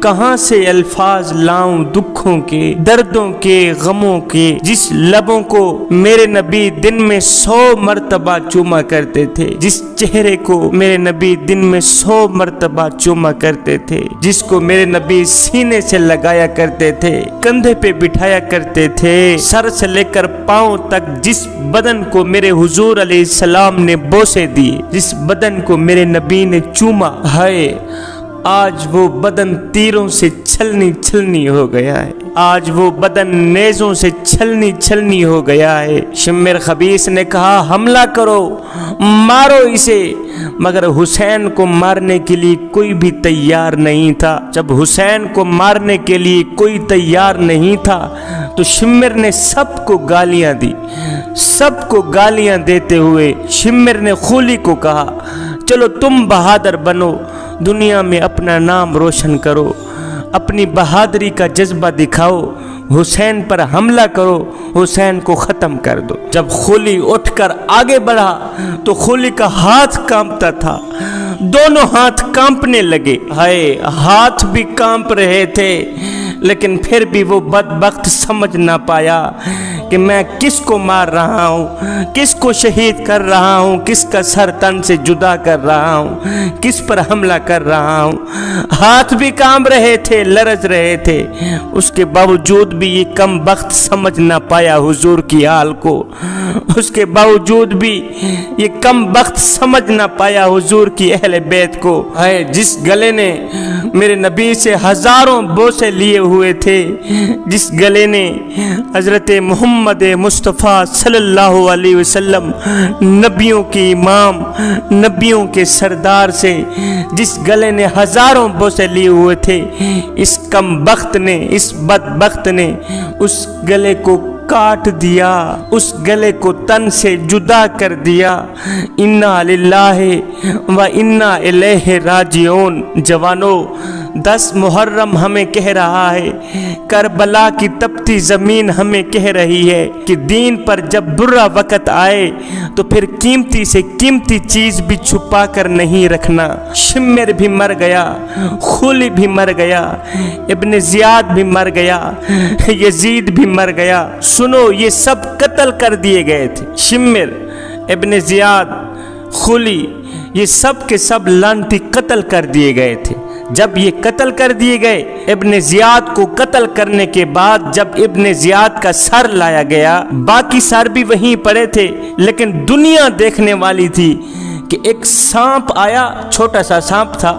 کہاں سے الفاظ لاؤں دکھوں کے، دردوں کے، غموں کے، جس لبوں کو میرے نبی دن میں 100 مرتبہ چوما کرتے تھے، جس چہرے کو میرے نبی دن میں 100 مرتبہ چوما کرتے تھے، جس کو میرے نبی سینے سے لگایا کرتے تھے، کندھے پہ بٹھایا کرتے تھے، سر سے لے کر پاؤں تک جس بدن کو میرے حضور علیہ السلام نے بوسے دیے، جس بدن کو میرے نبی نے چوما، ہائے آج وہ بدن تیروں سے چھلنی چھلنی ہو گیا ہے، آج وہ بدن نیزوں سے چھلنی چھلنی ہو گیا ہے۔ شمر خبیث نے کہا حملہ کرو، مارو اسے، مگر حسین کو مارنے کے لیے کوئی بھی تیار نہیں تھا۔ جب حسین کو مارنے کے لیے کوئی تیار نہیں تھا تو شمر نے سب کو گالیاں دی۔ سب کو گالیاں دیتے ہوئے شمر نے خولی کو کہا چلو تم بہادر بنو، دنیا میں اپنا نام روشن کرو، اپنی بہادری کا جذبہ دکھاؤ، حسین پر حملہ کرو، حسین کو ختم کر دو۔ جب خولی اٹھ کر آگے بڑھا تو خولی کا ہاتھ کانپتا تھا، دونوں ہاتھ کانپنے لگے، ہائے ہاتھ بھی کانپ رہے تھے، لیکن پھر بھی وہ بدبخت سمجھ نہ پایا کہ میں کس کو مار رہا ہوں، کس کو شہید کر رہا ہوں، کس کا سر تن سے جدا کر رہا ہوں، کس پر حملہ کر رہا ہوں۔ ہاتھ بھی کانپ رہے تھے، لرز رہے تھے، اس کے باوجود بھی یہ کم بخت سمجھ نہ پایا حضور کی حال کو، اس کے باوجود بھی یہ کم بخت سمجھ نہ پایا حضور کی اہل بیت کو۔ ہے جس گلے نے میرے نبی سے ہزاروں بوسے لیے ہوئے تھے، جس گلے نے حضرت محمد مصطفیٰ صلی اللہ علیہ وسلم نبیوں کے امام، نبیوں کے سردار سے جس گلے نے ہزاروں بوسے لیے ہوئے تھے، اس کم بخت نے، اس بدبخت نے اس گلے کو کاٹ دیا، اس گلے کو تن سے جدا کر دیا۔ انا للہ و انا الیہ راجعون۔ جوانو 10 محرم ہمیں کہہ رہا ہے، کربلا کی تپتی زمین ہمیں کہہ رہی ہے کہ دین پر جب برا وقت آئے تو پھر قیمتی سے قیمتی چیز بھی چھپا کر نہیں رکھنا۔ شمر بھی مر گیا، خولی بھی مر گیا، ابن زیاد بھی مر گیا، یزید بھی مر گیا۔ سنو یہ سب قتل کر دیے گئے تھے، شمر، ابن زیاد، خولی، یہ سب کے سب لعنتی قتل کر دیے گئے تھے۔ جب یہ قتل کر دیے گئے، ابن زیاد کو قتل کرنے کے بعد جب ابن زیاد کا سر لایا گیا، باقی سر بھی وہیں پڑے تھے، لیکن دنیا دیکھنے والی تھی کہ ایک سانپ آیا، چھوٹا سا سانپ تھا،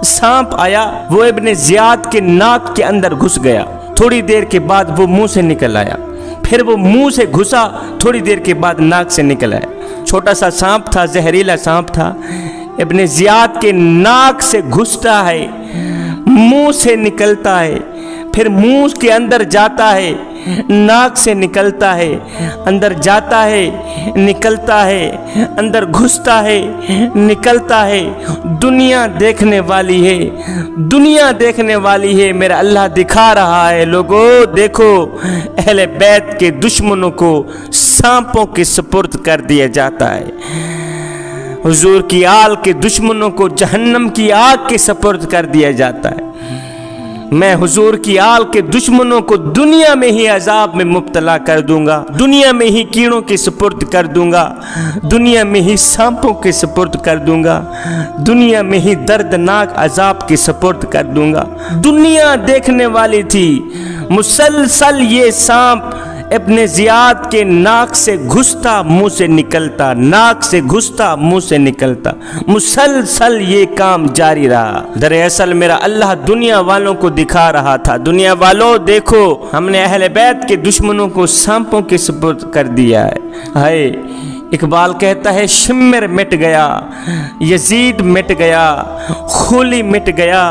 سانپ آیا، وہ ابن زیاد کے ناک کے اندر گھس گیا، تھوڑی دیر کے بعد وہ منہ سے نکل آیا، پھر وہ منہ سے گھسا، تھوڑی دیر کے بعد ناک سے نکل آیا۔ چھوٹا سا سانپ تھا، زہریلا سانپ تھا، ابن زیاد کے ناک سے گھستا ہے، منہ سے نکلتا ہے، پھر منہ کے اندر جاتا ہے، ناک سے نکلتا ہے، اندر جاتا ہے، نکلتا ہے، اندر گھستا ہے، نکلتا ہے۔ دنیا دیکھنے والی ہے، دنیا دیکھنے والی ہے، میرا اللہ دکھا رہا ہے، لوگو دیکھو اہل بیت کے دشمنوں کو سانپوں کے سپرد کر دیا جاتا ہے، حضور کی آل کے دشمنوں کو جہنم کی آگ کے سپرد کر دیا جاتا ہے۔ میں حضور کی آل کے دشمنوں کو دنیا میں ہی عذاب میں مبتلا کر دوں گا، دنیا میں ہی کیڑوں کے سپرد کر دوں گا، دنیا میں ہی سانپوں کے سپرد کر دوں گا، دنیا میں ہی دردناک عذاب کے سپرد کر دوں گا۔ دنیا دیکھنے والی تھی، مسلسل یہ سانپ ابن زیاد کے ناک سے گھستا منہ سے نکلتا، ناک سے گھستا منہ سے نکلتا، مسلسل یہ کام جاری رہا۔ دراصل میرا اللہ دنیا والوں کو دکھا رہا تھا، دنیا والوں دیکھو ہم نے اہل بیت کے دشمنوں کو سانپوں کے سپرد کر دیا ہے۔ ہائے اقبال کہتا ہے شمر مٹ گیا، یزید مٹ گیا، خولی مٹ گیا،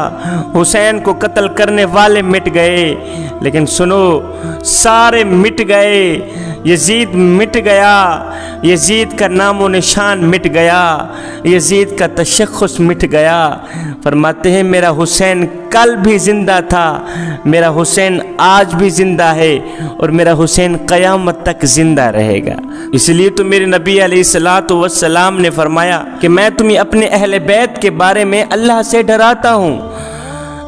حسین کو قتل کرنے والے مٹ گئے، لیکن سنو سارے مٹ گئے، یزید مٹ گیا، یزید کا نام و نشان مٹ گیا، یزید کا تشخص مٹ گیا۔ فرماتے ہیں میرا حسین کل بھی زندہ تھا، میرا حسین آج بھی زندہ ہے، اور میرا حسین قیامت تک زندہ رہے گا۔ اس لیے تو میرے نبی علیہ الصلوۃ والسلام نے فرمایا کہ میں تمہیں اپنے اہل بیت کے بارے میں اللہ سے ڈراتا ہوں،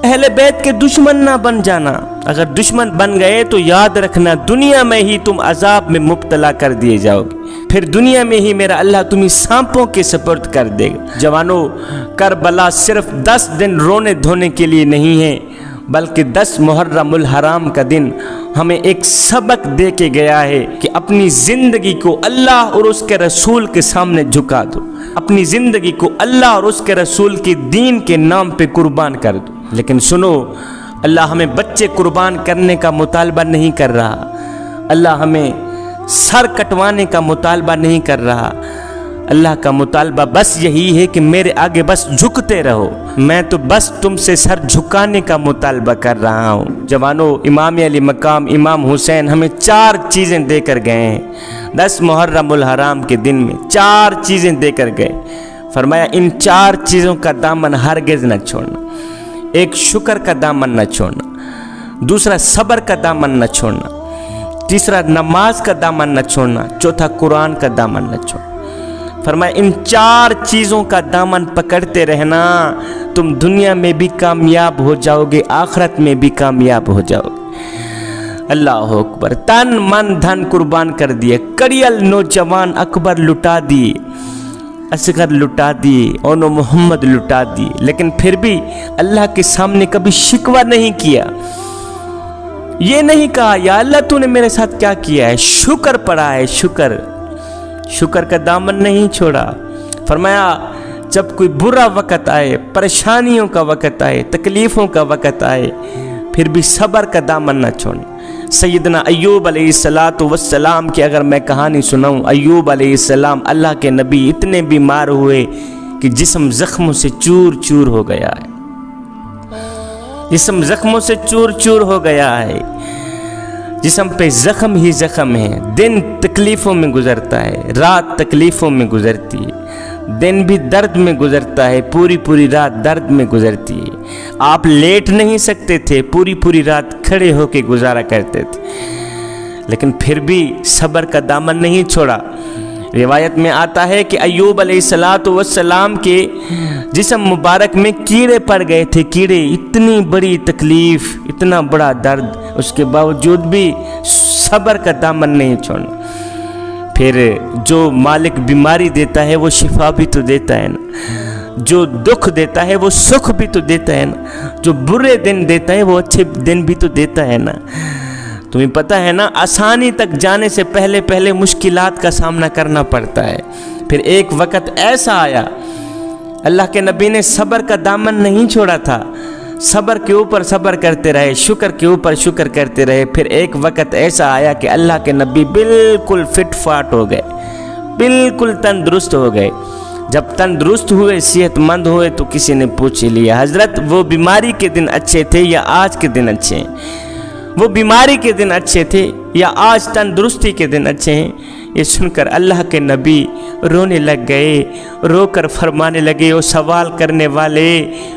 अहले बैत के दुश्मन ना बन जाना। अगर दुश्मन बन गए तो याद रखना दुनिया में ही तुम अजाब में मुब्तला कर दिए जाओगे, फिर दुनिया में ही मेरा अल्लाह तुम्हें सांपों के सपुर्द कर देगा। जवानों, करबला सिर्फ 10 दिन रोने धोने के लिए नहीं है, बल्कि 10 मुहर्रमुल हराम का दिन हमें एक सबक दे के गया है कि अपनी जिंदगी को अल्लाह और उसके रसूल के सामने झुका दो, अपनी जिंदगी को अल्लाह और उसके रसूल की दीन के नाम पे कुर्बान कर दो। लेकिन सुनो, अल्लाह हमें बच्चे कुर्बान करने का मुतालबा नहीं कर रहा, अल्लाह हमें सर कटवाने का मुतालबा नहीं कर रहा। अल्लाह का मुतालबा बस यही है कि मेरे आगे बस झुकते रहो, मैं तो बस तुमसे सर झुकाने का मुतालबा कर रहा हूँ। जवानों, इमाम अली मकाम इमाम हुसैन हमें 4 चीज़ें देकर गए हैं। 10 मुहर्रमुल हराम के दिन में 4 चीज़ें देकर गए। फरमाया इन 4 चीज़ों का दामन हरगिज़ न छोड़ना। एक शुक्र का दामन न छोड़ना, दूसरा सब्र का दामन न छोड़ना, तीसरा नमाज का दामन न छोड़ना, चौथा कुरान का दामन न छोड़ना। फरमाया इन 4 चीज़ों का दामन पकड़ते रहना, तुम दुनिया में भी कामयाब हो जाओगे, आखिरत में भी कामयाब हो जाओगे। अल्लाह अकबर। तन मन धन कुर्बान कर दिए, कड़ियल नौजवान अकबर लुटा दिए, असगर लुटा दिए, ओनो मोहम्मद लुटा दिए, लेकिन फिर भी अल्लाह के सामने कभी शिकवा नहीं किया। ये नहीं कहा या अल्लाह तूने मेरे साथ क्या किया है, शुक्र पड़ा है, शुक्र का दामन नहीं छोड़ा। फरमाया जब कोई बुरा वक़्त आए, परेशानियों का वक़्त आए, तकलीफ़ों का वक़्त आए, फिर भी सब्र का दामन न छोड़ना। सैयदना अय्यूब अलैहिस्सलातु वस्सलाम की अगर मैं कहानी सुनाऊं, अय्यूब अलैहिस्सलाम अल्लाह के नबी इतने बीमार हुए कि जिस्म ज़ख्मों से चूर चूर हो गया है, जिस्म ज़ख्मों से चूर चूर हो गया है, जिस्म पे ज़ख्म ही ज़ख्म है। दिन तकलीफ़ों में गुज़रता है, रात तकलीफ़ों में गुज़रती है, दिन भी दर्द में गुज़रता है, पूरी पूरी रात दर्द में गुज़रती है। आप लेट नहीं सकते थे, पूरी पूरी रात खड़े होकर गुजारा करते थे, लेकिन फिर भी सब्र का दामन नहीं छोड़ा। रिवायत में आता है कि अय्यूब अलैहिस्सलातु वस्सलाम के जिस्म मुबारक में कीड़े पड़ गए थे, कीड़े, इतनी बड़ी तकलीफ़, इतना बड़ा दर्द, उसके बावजूद भी सब्र का दामन नहीं छोड़ना। फिर जो मालिक बीमारी देता है वो शिफा भी तो देता है ना, जो दुख देता है वो सुख भी तो देता है ना, जो बुरे दिन देता है वो अच्छे दिन भी तो देता है ना। तुम्हें पता है ना, आसानी तक जाने से पहले पहले मुश्किलात का सामना करना पड़ता है। फिर एक वक़्त ऐसा आया, अल्लाह के नबी ने सब्र का दामन नहीं छोड़ा था, सब्र के ऊपर सब्र करते रहे, शुक्र के ऊपर शुक्र करते रहे। फिर एक वक़्त ऐसा आया कि अल्लाह के नबी बिल्कुल फिट फाट हो गए, बिल्कुल तंदुरुस्त हो गए। जब तंदुरुस्त हुए, सेहतमंद हुए, तो किसी ने पूछ लिया, हज़रत वो बीमारी के दिन अच्छे थे या आज के दिन अच्छे हैं? वो बीमारी के दिन अच्छे थे या आज तंदुरुस्ती के दिन अच्छे हैं? ये सुनकर अल्लाह के नबी रोने लग गए, रोकर फरमाने लगे, ओ सवाल करने वाले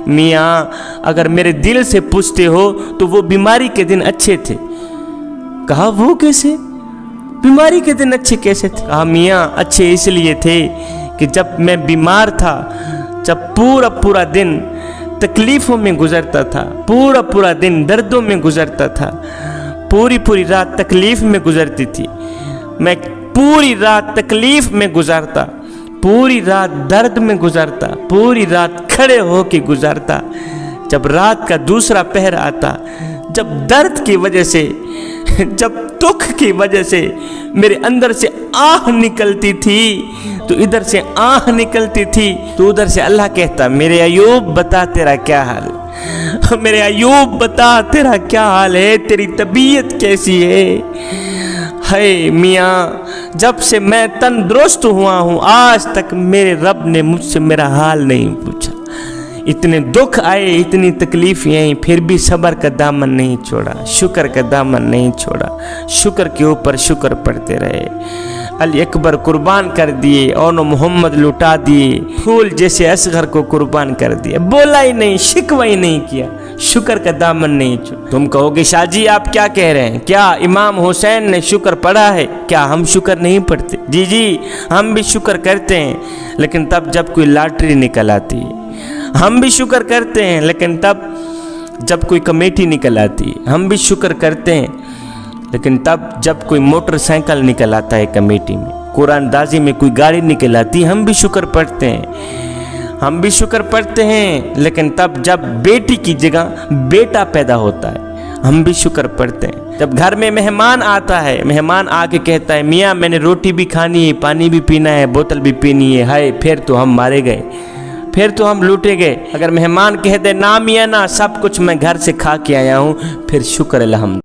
मियाँ, अगर मेरे दिल से पूछते हो तो वो बीमारी के दिन अच्छे थे। कहा वो कैसे, बीमारी के दिन अच्छे कैसे थे? कहा मियाँ अच्छे इसलिए थे कि जब मैं बीमार था, जब पूरा पूरा दिन तकलीफ़ों में गुज़रता था, पूरा पूरा दिन दर्दों में गुज़रता था, पूरी पूरी रात तकलीफ़ में गुज़रती थी, मैं पूरी रात तकलीफ़ में गुज़रता, पूरी रात दर्द में गुज़रता, पूरी रात खड़े होकर गुज़रता। जब रात का दूसरा पहर आता, जब दर्द की वजह से, जब दुख की वजह से मेरे अंदर से आह निकलती थी, तो इधर से आह निकलती थी तो उधर से अल्लाह कहता, मेरे अय्यूब बता तेरा क्या हाल है, मेरे अय्यूब बता तेरा क्या हाल है, तेरी तबीयत कैसी है? है मियाँ, जब से मैं तंदुरुस्त हुआ हूँ आज तक मेरे रब ने मुझसे मेरा हाल नहीं पूछा। इतने दुख आए, इतनी तकलीफ़ें आई, फिर भी सब्र का दामन नहीं छोड़ा, शुक्र का दामन नहीं छोड़ा, शुक्र के ऊपर शुक्र पढ़ते रहे। अली अकबर कुर्बान कर दिए, ओनो मोहम्मद लुटा दिए, फूल जैसे असगर को कुर्बान कर दिया, बोला ही नहीं, शिकवा ही नहीं किया, शुक्र का दामन नहीं छोड़ा। तुम कहोगे शाह जी आप क्या कह रहे हैं, क्या इमाम हुसैन ने शुक्र पढ़ा है, क्या हम शुक्र नहीं पढ़ते? जी जी, हम भी शुक्र करते हैं, लेकिन तब जब कोई लॉटरी निकल आती है। हम भी शुक्र करते हैं, लेकिन तब जब कोई कमेटी निकल आती है हम भी शुक्र करते हैं, लेकिन तब जब कोई मोटरसाइकिल निकल आता है कमेटी में, कुरानदाजी में कोई गाड़ी निकल आती है हम भी शुक्र पढ़ते हैं, हम भी शुक्र पढ़ते हैं। लेकिन तब जब बेटी की जगह बेटा पैदा होता है हम भी शुक्र पढ़ते हैं। जब घर में मेहमान आता है, मेहमान आके कहता है मियाँ मैंने रोटी भी खानी है, पानी भी पीना है, बोतल भी पीनी है, हाय फिर तो हम मारे गए, फिर तो हम लूटे गए। अगर मेहमान कह दे ना मियाँ ना, सब कुछ मैं घर से खा के आया हूँ, फिर शुक्र अल्हम्दुलिल्लाह।